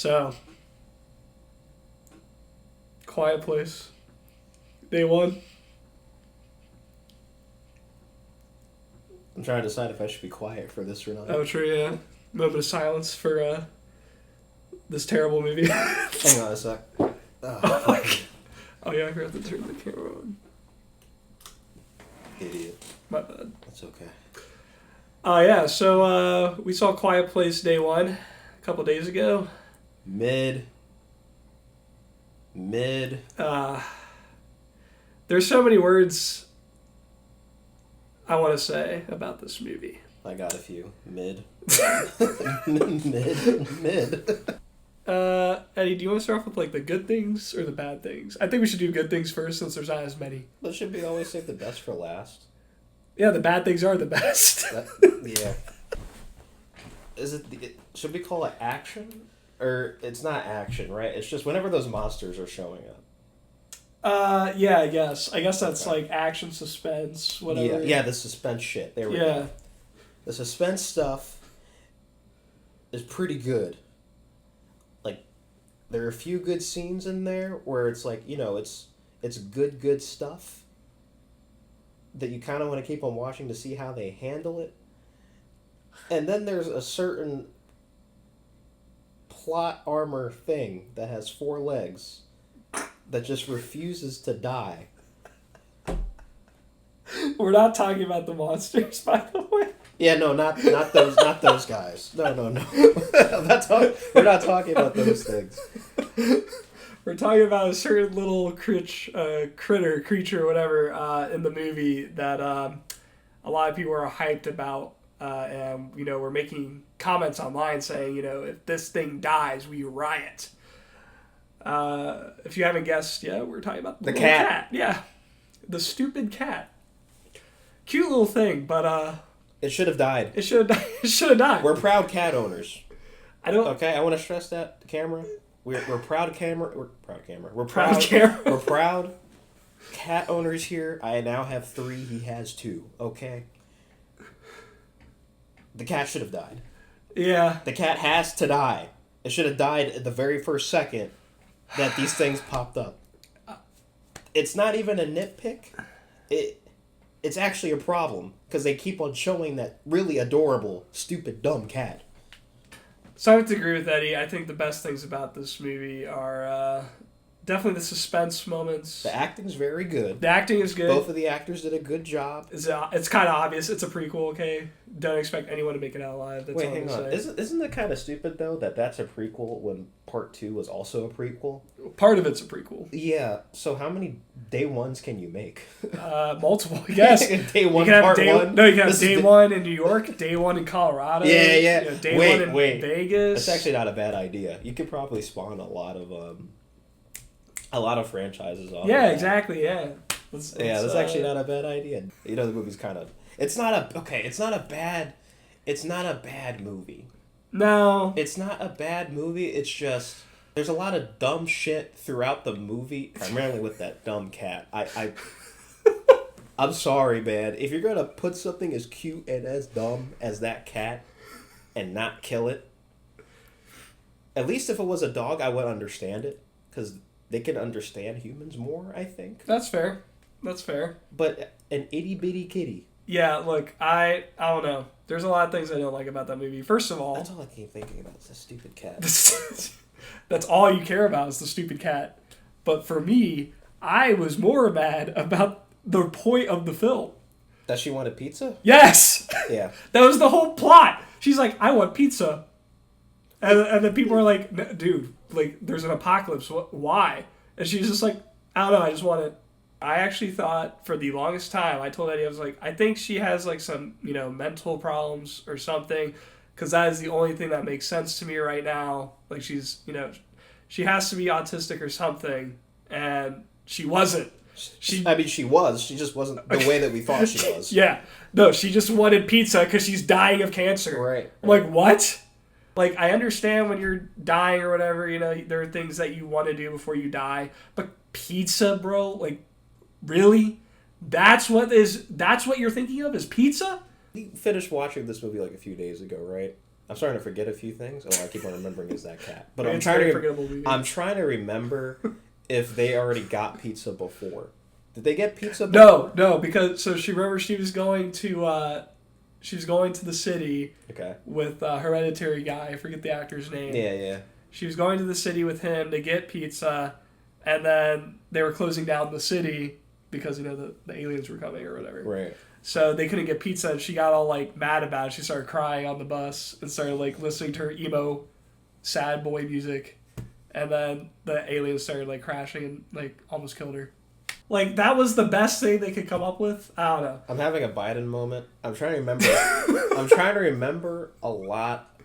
So, Quiet Place. Day one. I'm trying to decide if I should be quiet for this or not. Oh, true, yeah. Moment of silence for this terrible movie. Hang on a sec. Oh my God. Oh, yeah, I forgot to turn the camera on. Idiot. My bad. That's okay. Yeah, so we saw Quiet Place day one a couple days ago. Mid. There's so many words I want to say about this movie. I got a few. Mid. Mid. Eddie, do you want to start off with like the good things or the bad things? I think we should do good things first since there's not as many. But should we always save the best for last? Yeah, the bad things are the best. Yeah. Should we call it action? Or it's not action, right? It's just whenever those monsters are showing up. Yeah, I guess. I guess that's okay. Like action, suspense, whatever. Yeah, the suspense shit. There we go. The suspense stuff is pretty good. Like, there are a few good scenes in there where it's like, it's good stuff that you kind of want to keep on watching to see how they handle it. And then there's a certain plot armor thing that has 4 legs that just refuses to die. We're not talking about the monsters, by the way. Yeah, no, not those guys. No. We're not talking about those things. We're talking about a certain little creature, whatever, in the movie that a lot of people are hyped about. And, we're making comments online saying, if this thing dies, we riot. If you haven't guessed yet, we're talking about the cat. Yeah. The stupid cat. Cute little thing, but, it should have died. It should have died. We're proud cat owners. Okay, I want to stress that, the camera. We're proud camera. We're proud camera. We're proud cat owners here. I now have 3. He has 2. Okay. The cat should have died. Yeah. The cat has to die. It should have died at the very first second that these things popped up. It's not even a nitpick. It's actually a problem because they keep on showing that really adorable, stupid, dumb cat. So I have to agree with Eddie. I think the best things about this movie are definitely the suspense moments. The acting's very good. The acting is good. Both of the actors did a good job. It's kind of obvious. It's a prequel, okay? Don't expect anyone to make it out alive. That's Wait, hang on. Isn't it kind of stupid, though, that that's a prequel when Part 2 was also a prequel? Part of it's a prequel. Yeah. So how many day ones can you make? Multiple, I guess. Day one, part 1? No, you can have day one in New York, day one in Colorado. Yeah. Day one in Vegas. That's actually not a bad idea. You could probably spawn a lot of franchises off. Yeah, exactly. Yeah. That's actually not a bad idea. The movie's kind of. It's not a bad movie. No. It's not a bad movie. It's just there's a lot of dumb shit throughout the movie, primarily with that dumb cat. I'm sorry, man. If you're gonna put something as cute and as dumb as that cat and not kill it, at least if it was a dog, I would understand it because they can understand humans more, I think. That's fair. But an itty bitty kitty. Yeah, look, I don't know. There's a lot of things I don't like about that movie. First of all... That's all I keep thinking about is the stupid cat. That's all you care about is the stupid cat. But for me, I was more mad about the point of the film. That she wanted pizza? Yes! Yeah. That was the whole plot. She's like, I want pizza. And then people are like, dude, like, there's an apocalypse. Why? And she's just like, I don't know, I just want it. I actually thought for the longest time, I told Eddie, I was like, I think she has like some, mental problems or something, because that is the only thing that makes sense to me right now. Like she's, she has to be autistic or something, and she wasn't. She was. She just wasn't the way that we thought she was. Yeah. No, she just wanted pizza because she's dying of cancer. Right. I'm like, what? Like, I understand when you're dying or whatever, there are things that you want to do before you die, but pizza, bro, like, really? That's what you're thinking of is pizza? We finished watching this movie like a few days ago, right? I'm starting to forget a few things. All I keep on remembering is that cat. But I'm trying to remember if they already got pizza before. Did they get pizza before? No, because she was going to the city. Okay. With Hereditary guy. I forget the actor's name. Yeah. She was going to the city with him to get pizza, and then they were closing down the city because the aliens were coming or whatever. Right. So they couldn't get pizza, and she got all like mad about it. She started crying on the bus and started like listening to her emo, sad boy music, and then the aliens started like crashing and like almost killed her. Like that was the best thing they could come up with. I don't know. I'm having a Biden moment. I'm trying to remember. A lot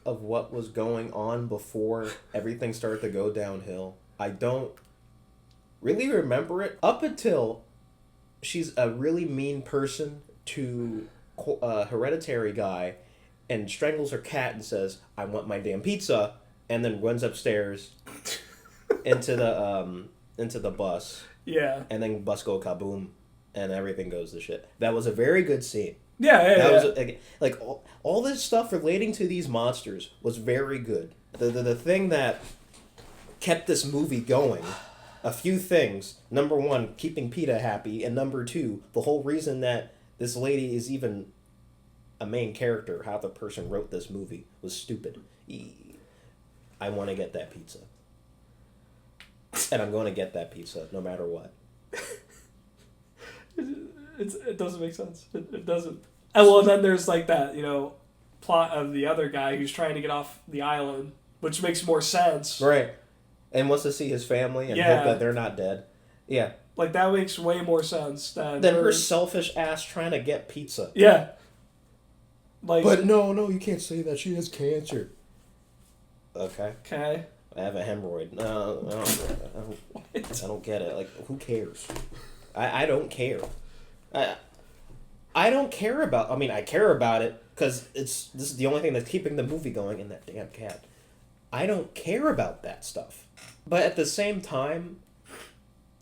of what was going on before everything started to go downhill. I don't really remember it up until she's a really mean person to a Hereditary guy and strangles her cat and says, "I want my damn pizza," and then runs upstairs into the bus. Yeah. And then bus go kaboom and everything goes to shit. That was a very good scene. Yeah. Was like all this stuff relating to these monsters was very good. The thing that kept this movie going, a few things. Number one, keeping PETA happy, and number two, the whole reason that this lady is even a main character, how the person wrote this movie, was stupid. I want to get that pizza. And I'm going to get that pizza no matter what. It doesn't make sense. It doesn't. And well, then there's like that, plot of the other guy who's trying to get off the island, which makes more sense. Right. And wants to see his family and hope that they're not dead. Yeah. Like, that makes way more sense than her selfish ass trying to get pizza. Yeah. Like. But no, you can't say that. She has cancer. Okay. Okay. I have a hemorrhoid. No, I don't get it. Like, who cares? I don't care. I don't care about... I mean, I care about it because this is the only thing that's keeping the movie going, and that damn cat. I don't care about that stuff. But at the same time,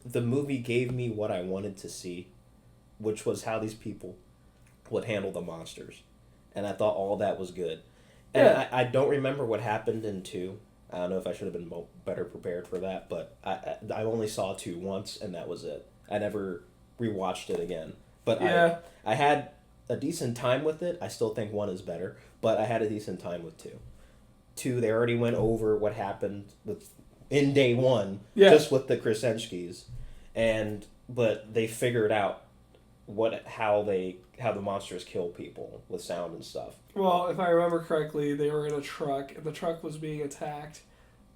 the movie gave me what I wanted to see, which was how these people would handle the monsters. And I thought all that was good. And I don't remember what happened in 2. I don't know if I should have been better prepared for that, but I only saw 2 once, and that was it. I never rewatched it again. But I had a decent time with it. I still think 1 is better, but I had a decent time with 2. 2, they already went over what happened in day 1, just with the Krasinskis, but they figured out how the monsters kill people with sound and stuff. Well, if I remember correctly, they were in a truck, and the truck was being attacked,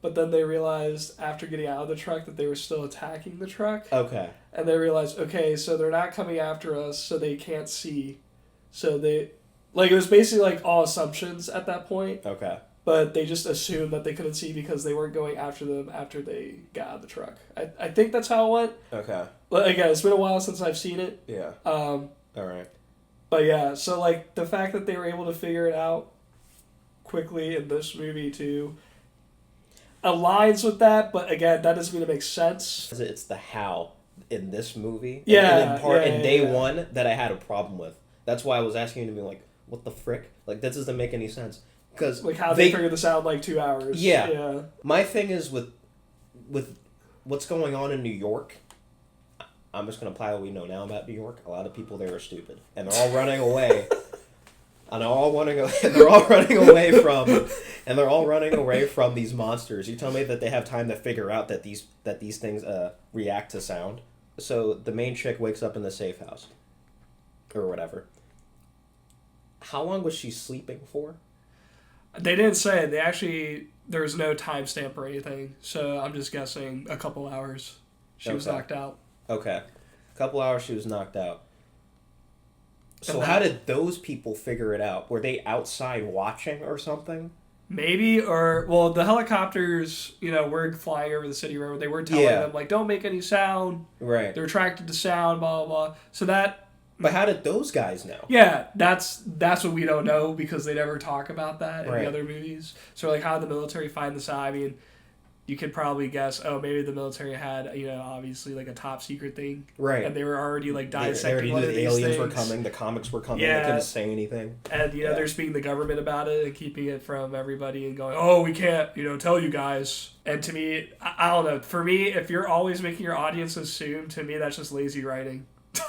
but then they realized after getting out of the truck that they were still attacking the truck. Okay. And they realized, okay, so they're not coming after us, so they can't see. So they... Like, it was basically, like, all assumptions at that point. Okay. But they just assumed that they couldn't see because they weren't going after them after they got out of the truck. I think that's how it went. Okay. But again, it's been a while since I've seen it. Yeah. All right. But yeah, so like the fact that they were able to figure it out quickly in this movie too aligns with that. But again, that doesn't mean it makes sense. It's the how in this movie. Yeah. In day 1 that I had a problem with. That's why I was asking you to be like, what the frick? Like, that doesn't make any sense. Because like how they figured this out in like 2 hours. Yeah. My thing is with what's going on in New York. I'm just gonna apply what we know now about New York. A lot of people there are stupid, and they're all running away. And they're all running away from these monsters. You tell me that they have time to figure out that these things react to sound. So the main chick wakes up in the safe house, or whatever. How long was she sleeping for? They didn't say. There's no timestamp or anything, so I'm just guessing a couple hours. She was knocked out. Okay. A couple hours she was knocked out. So how did those people figure it out? Were they outside watching or something? Maybe, the helicopters, were flying over the city. Remember, they were telling them, like, don't make any sound. Right. They're attracted to sound, blah, blah, blah. So that... But how did those guys know? Yeah, that's what we don't know because they never talk about that in the other movies. So, like, how did the military find this out? I mean, you could probably guess, oh, maybe the military had, obviously like a top secret thing. Right. And they were already like dissecting they already one knew of the these aliens things. were coming, the comics were coming, Yeah. they couldn't say anything. And, they're speaking the government about it and keeping it from everybody and going, oh, we can't, tell you guys. And to me, I don't know. For me, if you're always making your audience assume, to me, that's just lazy writing.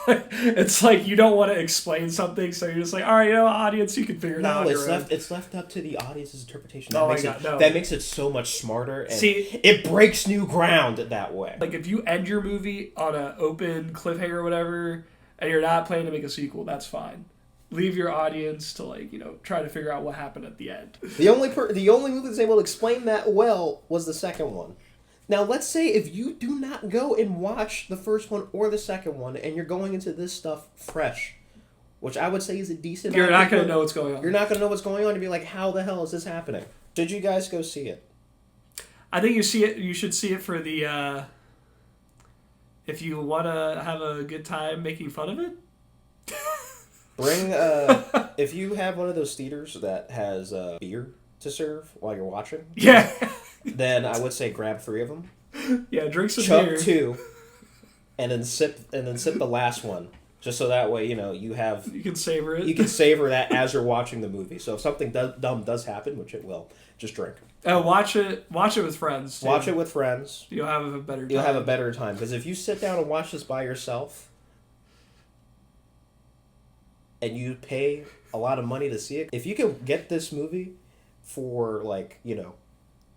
It's like you don't want to explain something, so you're just like, all right, audience, you can figure it out. It's left up to the audience's interpretation. That makes it so much smarter, and see, it breaks new ground that way. Like if you end your movie on an open cliffhanger or whatever, and you're not planning to make a sequel, that's fine. Leave your audience to try to figure out what happened at the end. The only movie that's able to explain that well was the second one. Now, let's say if you do not go and watch the first one or the second one, and you're going into this stuff fresh, which I would say is a decent... You're not going to know what's going on. You're not going to know what's going on and be like, how the hell is this happening? Did you guys go see it? I think you should see it for the... if you want to have a good time making fun of it. Bring... if you have one of those theaters that has beer to serve while you're watching... Yeah. Then I would say grab 3 of them. Yeah, drink some Chug beer. 2, and then sip the last one, just so that way you can savor it. You can savor that as you're watching the movie. So if something dumb does happen, which it will, just drink. Watch it with friends. Too. Watch it with friends. You'll have a better time. You'll have a better time because if you sit down and watch this by yourself, and you pay a lot of money to see it, if you can get this movie for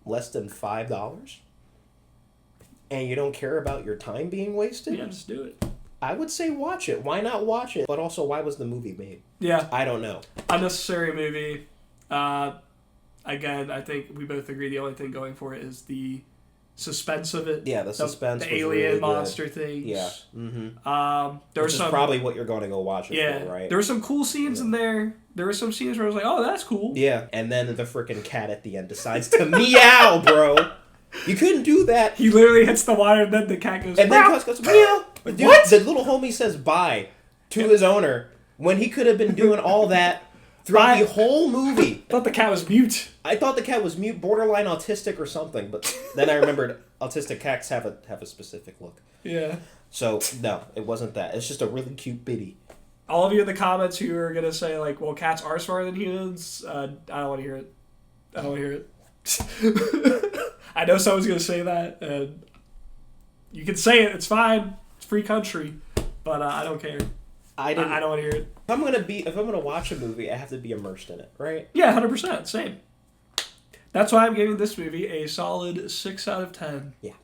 less than $5, and you don't care about your time being wasted, yeah, just do it. I would say watch it. Why not watch it? But also, why was the movie made? Yeah. I don't know. Unnecessary movie. Again, I think we both agree the only thing going for it is the suspense of it. Yeah, the suspense. The alien really monster good. things. Yeah. Mm-hmm. Which is probably what you're going to go watch it for, right? There were some cool scenes in there. There were some scenes where I was like, oh, that's cool. Yeah, and then the freaking cat at the end decides to meow, bro. You couldn't do that. He literally hits the water, and then the cat goes, and then goes meow. Dude, what? The little homie says bye to his owner when he could have been doing all that throughout the whole movie. I thought the cat was mute. I thought the cat was mute, borderline autistic or something, but then I remembered autistic cats have a specific look. Yeah. So, no, it wasn't that. It's just a really cute bitty. All of you in the comments who are going to say, well, cats are smarter than humans, I don't want to hear it. I don't want to hear it. I know someone's going to say that, and you can say it. It's fine. It's free country, but I don't care. I don't want to hear it. If I'm gonna watch a movie, I have to be immersed in it, right? Yeah, 100%. Same. That's why I'm giving this movie a solid 6 out of 10. Yeah.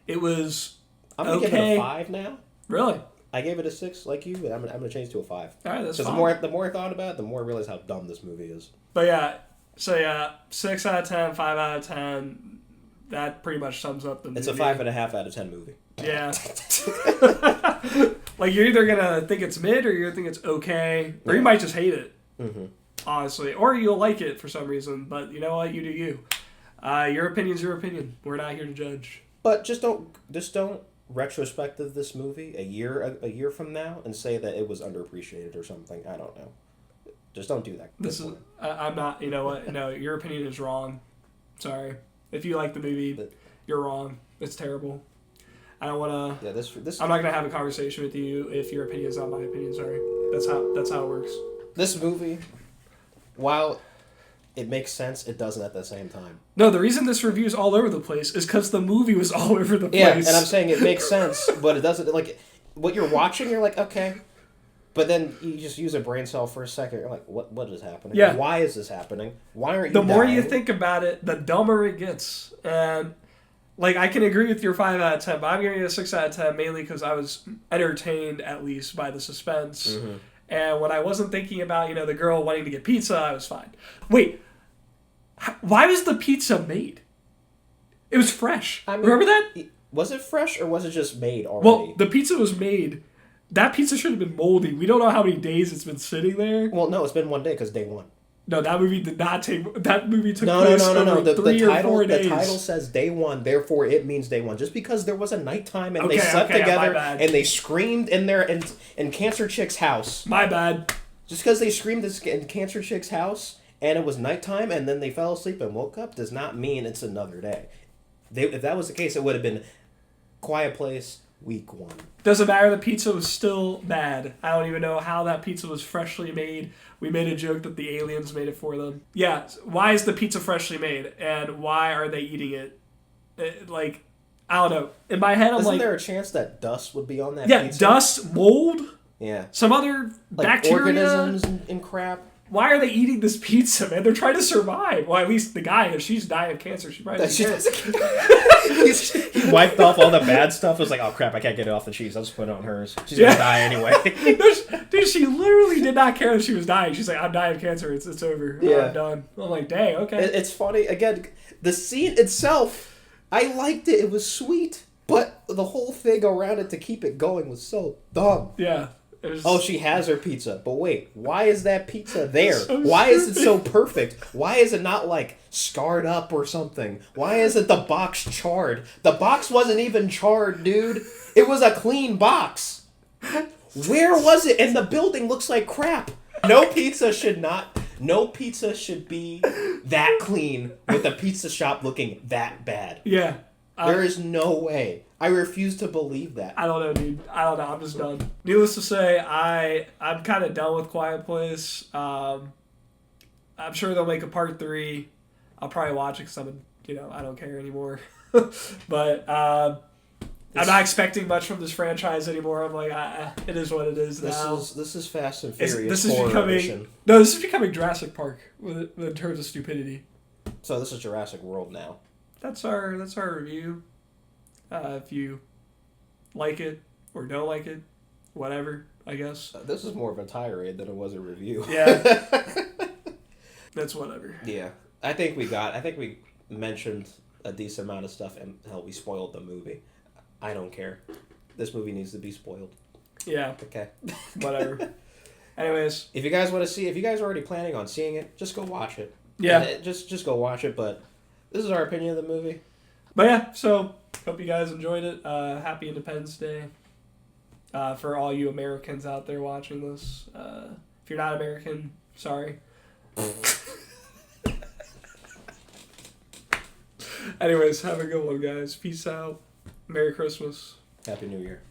It was I'm gonna give it a 5 now. Really? I gave it a 6 like you, but I'm gonna change it to a 5. All right, that's fine. The more I thought about it, the more I realized how dumb this movie is. But yeah, so yeah, 6 out of 10, 5 out of 10. That pretty much sums up the movie. It's a 5.5 out of 10 movie. Yeah. You're either gonna think it's mid, or you're gonna think it's okay, or you might just hate it. Mm-hmm. Honestly, or you'll like it for some reason. But you know what? You do you. Your opinion's your opinion. We're not here to judge. But just don't retrospective this movie a year from now and say that it was underappreciated or something. I don't know. Just don't do that. I'm not. You know what? No, your opinion is wrong. Sorry. If you like the movie, you're wrong. It's terrible. I don't want to. Yeah, this. I'm not gonna have a conversation with you if your opinion is not my opinion. Sorry. That's how it works. This movie, while it makes sense, it doesn't at the same time. No, the reason this review is all over the place is because the movie was all over the place. Yeah, and I'm saying it makes sense, but it doesn't. What you're watching, you're like, okay. But then you just use a brain cell for a second. You're like, what is happening? Yeah. Why is this happening? Why aren't you The more dying? you think about it, the dumber it gets. And, I can agree with your 5 out of 10, but I'm giving it a 6 out of 10 mainly because I was entertained, at least, by the suspense. Mm-hmm. And when I wasn't thinking about, the girl wanting to get pizza, I was fine. Wait, why was the pizza made? It was fresh. Remember that? Was it fresh or was it just made already? Well, the pizza was made. That pizza should have been moldy. We don't know how many days it's been sitting there. Well, no, it's been 1 day because day 1. No, that movie did not take. That movie took place over 3 or 4 days. The title says day 1, therefore it means day 1. Just because there was a nighttime and they slept together and they screamed in there in Cancer Chick's house. My bad. Just because they screamed in Cancer Chick's house and it was nighttime and then they fell asleep and woke up does not mean it's another day. If that was the case, it would have been Quiet Place week 1. Doesn't matter. The pizza was still bad. I don't even know how that pizza was freshly made. We made a joke that the aliens made it for them. Yeah, why is the pizza freshly made, and why are they eating it? Like, I don't know. In my head, I'm Isn't like... there a chance that dust would be on that yeah, pizza? dust, mold, Yeah. some other like bacteria. organisms and crap. Why are they eating this pizza, man? They're trying to survive. Well, at least the guy, if she's dying of cancer, she probably doesn't care. He wiped off all the bad stuff. It was like, oh crap, I can't get it off the cheese. I'll just put it on hers. She's gonna die anyway. Dude, she literally did not care that she was dying. She's like, I'm dying of cancer. It's over. Yeah. I'm done. I'm like, dang, okay. It's funny. Again, the scene itself, I liked it. It was sweet. But the whole thing around it to keep it going was so dumb. Yeah. Oh, she has her pizza. But wait, why is that pizza there? So why is it so perfect? Why is it not, like, scarred up or something? Why isn't the box charred? The box wasn't even charred, dude. It was a clean box. Where was it? And the building looks like crap. No pizza should be that clean with the pizza shop looking that bad. Yeah. There is no way. I refuse to believe that. I don't know, dude. I don't know. I'm just done. Needless to say, I'm kind of done with Quiet Place. I'm sure they'll make a part 3. I'll probably watch it because I don't care anymore. But I'm not expecting much from this franchise anymore. I'm like, it is what it is now. This is Fast and Furious. This is becoming Jurassic Park in terms of stupidity. So this is Jurassic World now. That's our review. If you like it or don't like it, whatever, I guess. This is more of a tirade than it was a review. Yeah. That's whatever. Yeah. I think we mentioned a decent amount of stuff, and hell, we spoiled the movie. I don't care. This movie needs to be spoiled. Yeah. Okay. Whatever. Anyways. If you guys are already planning on seeing it, just go watch it. Yeah. Just go watch it, but this is our opinion of the movie. But yeah, so hope you guys enjoyed it. Happy Independence Day for all you Americans out there watching this. If you're not American, sorry. Anyways, have a good one, guys. Peace out. Merry Christmas. Happy New Year.